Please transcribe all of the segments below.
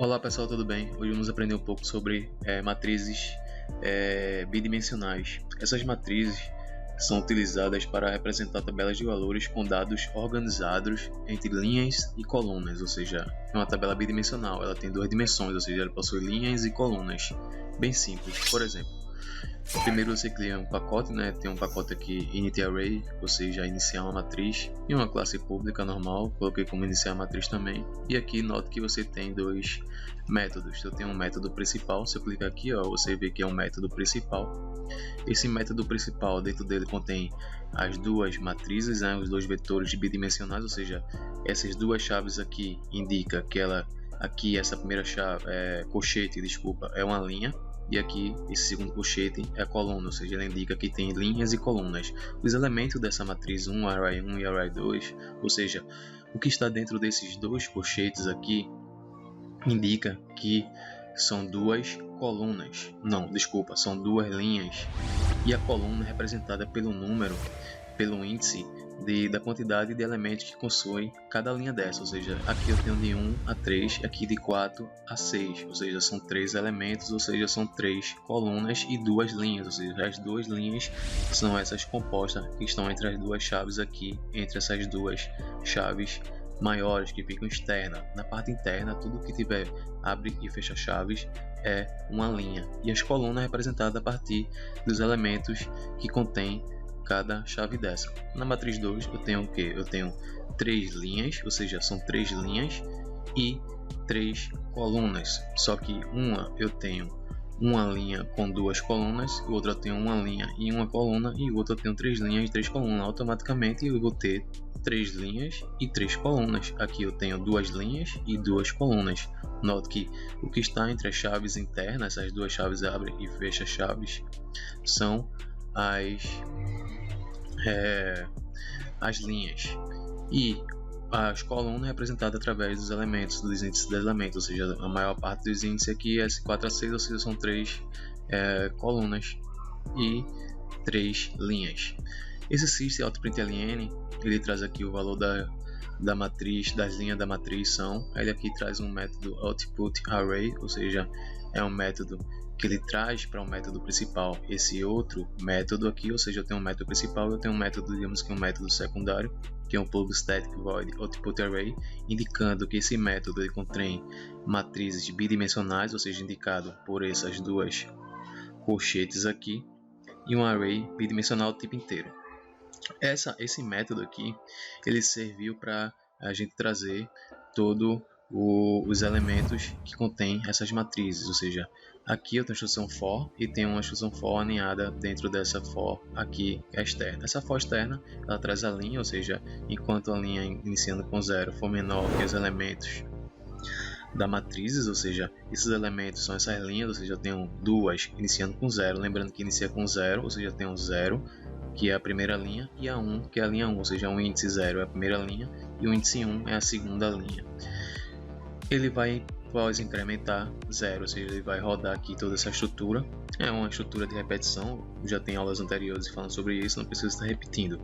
Olá pessoal, tudo bem? Hoje vamos aprender um pouco sobre matrizes bidimensionais. Essas matrizes são utilizadas para representar tabelas de valores com dados organizados entre linhas e colunas, ou seja, é uma tabela bidimensional, ela tem duas dimensões, ou seja, ela possui linhas e colunas, bem simples. Por exemplo, primeiro você cria um pacote, tem um pacote aqui initArray, ou seja, iniciar uma matriz, e uma classe pública normal, coloquei como iniciar a matriz também. E aqui note que você tem dois métodos. Eu tenho um método principal, se eu clicar aqui, você vê que é um método principal. Esse método principal, dentro dele contém as duas matrizes, os dois vetores bidimensionais, ou seja, essas duas chaves aqui indica que essa primeira chave, é uma linha. E aqui, esse segundo colchete é a coluna, ou seja, ele indica que tem linhas e colunas. Os elementos dessa matriz 1, array1 e array2, ou seja, o que está dentro desses dois colchetes aqui, indica que são duas colunas. Não, desculpa, são duas linhas. E a coluna é representada pelo número, pelo índice da quantidade de elementos que possui cada linha dessa, ou seja, aqui eu tenho de 1 a 3, aqui de 4 a 6, ou seja, são 3 elementos, ou seja, são 3 colunas e duas linhas, ou seja, as duas linhas são essas compostas que estão entre as duas chaves aqui, entre essas duas chaves maiores que ficam externas. Na parte interna, tudo que tiver abre e fecha chaves é uma linha, e as colunas representadas a partir dos elementos que contém cada chave dessa. Na matriz 2 eu tenho o que? Eu tenho 3 linhas, ou seja, são 3 linhas e 3 colunas. Só que eu tenho uma linha com duas colunas, o outro eu tenho uma linha e uma coluna, e o outro eu tenho 3 linhas e 3 colunas. Automaticamente eu vou ter 3 linhas e 3 colunas. Aqui eu tenho 2 linhas e 2 colunas. Note que o que está entre as chaves internas, essas duas chaves abre e fecha chaves, são as linhas, e as colunas representadas através dos elementos, dos índices dos elementos, ou seja, a maior parte dos índices aqui é S4 a 6, ou seja, são 3 colunas e 3 linhas. Esse system.out.println, ele traz aqui o valor da matriz, das linhas da matriz ele aqui traz um método output_array, ou seja, é um método que ele traz para o método principal esse outro método aqui, ou seja, eu tenho um método principal e eu tenho um método, digamos que um método secundário, que é um public_static void output_array, indicando que esse método ele contém matrizes bidimensionais, ou seja, indicado por essas duas colchetes aqui, e um array bidimensional tipo inteiro. Esse método aqui, ele serviu para a gente trazer todos os elementos que contém essas matrizes, ou seja, aqui eu tenho a instrução for e tenho uma instrução for aninhada dentro dessa for aqui externa. Essa for externa, ela traz a linha, ou seja, enquanto a linha iniciando com 0 for menor que os elementos da matrizes, ou seja, esses elementos são essas linhas, ou seja, eu tenho duas iniciando com 0, lembrando que inicia com 0, ou seja, eu tenho 0, que é a primeira linha, e a 1, que é a linha 1, ou seja, o índice 0 é a primeira linha e o índice 1 é a segunda linha. Ele vai incrementar 0, ou seja, ele vai rodar aqui toda essa estrutura. É uma estrutura de repetição, já tem aulas anteriores falando sobre isso, não precisa estar repetindo.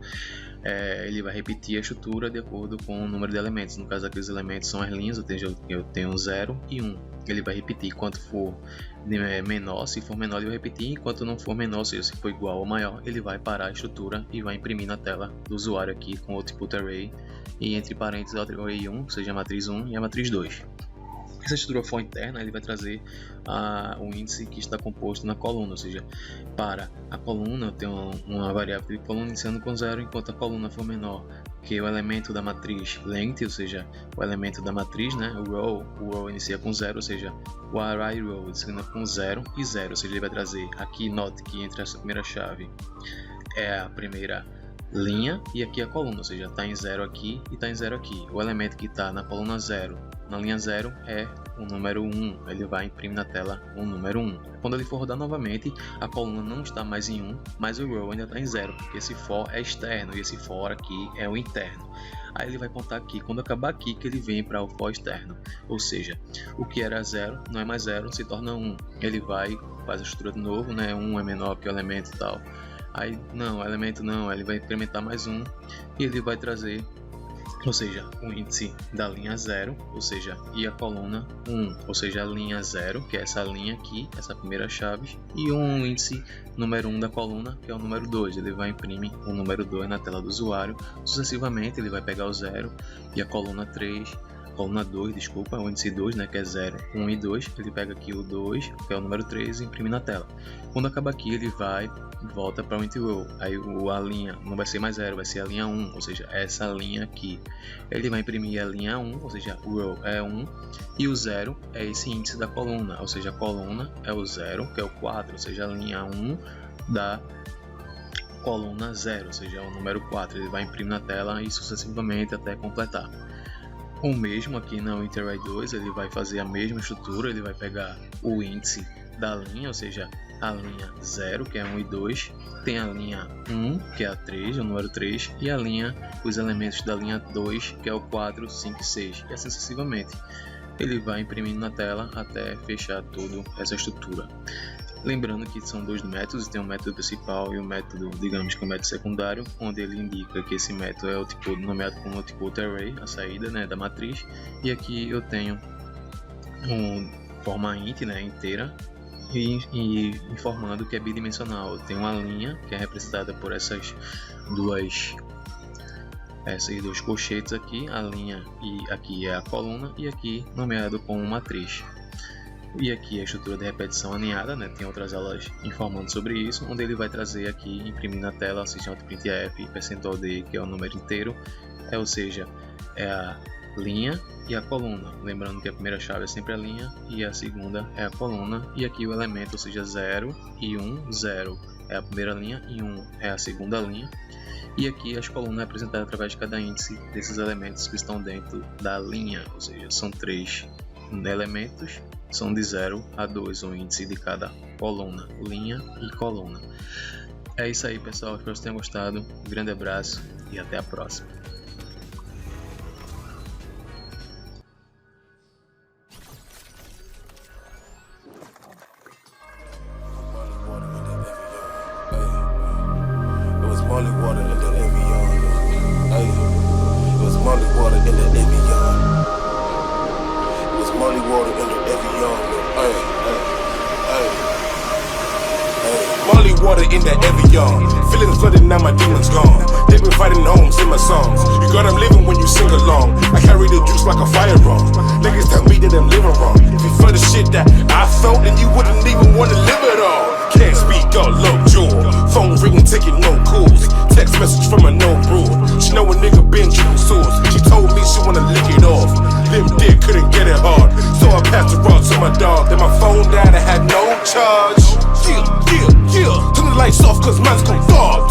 Ele vai repetir a estrutura de acordo com o número de elementos. No caso aqui os elementos são as linhas, eu tenho 0 e 1. Ele vai repetir enquanto for menor, se for menor ele vai repetir, enquanto não for menor, ou seja, se for igual ou maior, ele vai parar a estrutura e vai imprimir na tela do usuário aqui com output array e entre parênteses o array 1, ou seja, a matriz 1 e a matriz 2. Essa estrutura for interna, ele vai trazer o índice que está composto na coluna, ou seja, para a coluna eu tenho uma variável de coluna iniciando com 0, enquanto a coluna for menor que o elemento da matriz length, ou seja, o elemento da matriz, o row inicia com 0, ou seja, o array row inicia com 0 e 0, ou seja, ele vai trazer aqui, note que entre essa primeira chave é a primeira linha e aqui a coluna, ou seja, está em 0 aqui e está em 0 aqui. O elemento que está na coluna 0, na linha 0, é o número 1, ele vai imprimir na tela o número 1. Quando ele for rodar novamente, a coluna não está mais em 1, mas o row ainda está em 0, porque esse for é externo e esse for aqui é o interno. Aí ele vai contar aqui, quando acabar aqui, que ele vem para o for externo, ou seja, o que era 0 não é mais 0, se torna 1. Ele faz a estrutura de novo, 1 é menor que o elemento e tal. Aí não, o elemento não, ele vai incrementar mais 1 e ele vai trazer ou seja, o índice da linha 0, ou seja, e a coluna 1, ou seja, a linha 0, que é essa linha aqui, essa primeira chave, e um índice número 1 da coluna, que é o número 2. Ele vai imprimir o número 2 na tela do usuário, sucessivamente ele vai pegar o 0 e a coluna 3, coluna 2, desculpa, o índice 2, né, que é 0, 1 e 2, ele pega aqui o 2, que é o número 3, e imprime na tela. Quando acaba aqui, ele vai e volta para o int row, aí a linha não vai ser mais 0, vai ser a linha 1, ou seja, essa linha aqui. Ele vai imprimir a linha 1, ou seja, o row é 1, e o 0 é esse índice da coluna, ou seja, a coluna é o 0, que é o 4, ou seja, a linha 1 da coluna 0, ou seja, o número 4. Ele vai imprimir na tela e sucessivamente até completar. O mesmo aqui no Iterate2, ele vai fazer a mesma estrutura, ele vai pegar o índice da linha, ou seja, a linha 0, que é 1 e 2, tem a linha 1, que é a 3, o número 3, e a linha, os elementos da linha 2, que é o 4, 5 e 6, e assim sucessivamente. Ele vai imprimindo na tela até fechar toda essa estrutura. Lembrando que são dois métodos, tem o método principal e o método, digamos que o método secundário, onde ele indica que esse método é o tipo nomeado como tipo array, a saída, né, da matriz, e aqui eu tenho forma int, né, inteira, e informando que é bidimensional. Eu tenho uma linha que é representada por esses dois colchetes aqui, a linha, e aqui é a coluna, e aqui nomeado como matriz. E aqui a estrutura de repetição aninhada, né? Tem outras aulas informando sobre isso, onde ele vai trazer aqui, imprimir na tela, printf, percentual d, que é o número inteiro, ou seja, é a linha e a coluna. Lembrando que a primeira chave é sempre a linha e a segunda é a coluna, e aqui o elemento, ou seja, 0 e 1, 0 é a primeira linha e 1 é a segunda linha. E aqui as colunas representadas através de cada índice desses elementos que estão dentro da linha, ou seja, são 3 elementos, são de 0 a 2 o índice de cada coluna, linha e coluna. É isso aí, pessoal, espero que vocês tenham gostado, um grande abraço e até a próxima. Molly water in the Evian. Hey, it was Molly water in the Evian. It was Molly water in the Evian. Hey, hey, hey, hey. Molly water in the Evian. Feelings flooded, now my demons gone. They've been fighting homes in my songs. You got them living when you sing along. I carry the juice like a firearm. Niggas tell me that I'm living wrong. If you felt the shit that I felt, then you wouldn't even wanna live it all. Can't speak, got low jaw. Phone ringing, taking no calls. Text message from a no broad. She know a nigga been drinking sauce. She told me she wanna lick it off. Limp dick couldn't get it hard, so I passed the rod to my dog. Then my phone died, I had no charge. Yeah, yeah, yeah. Turn the lights off, cause man's gon' fall.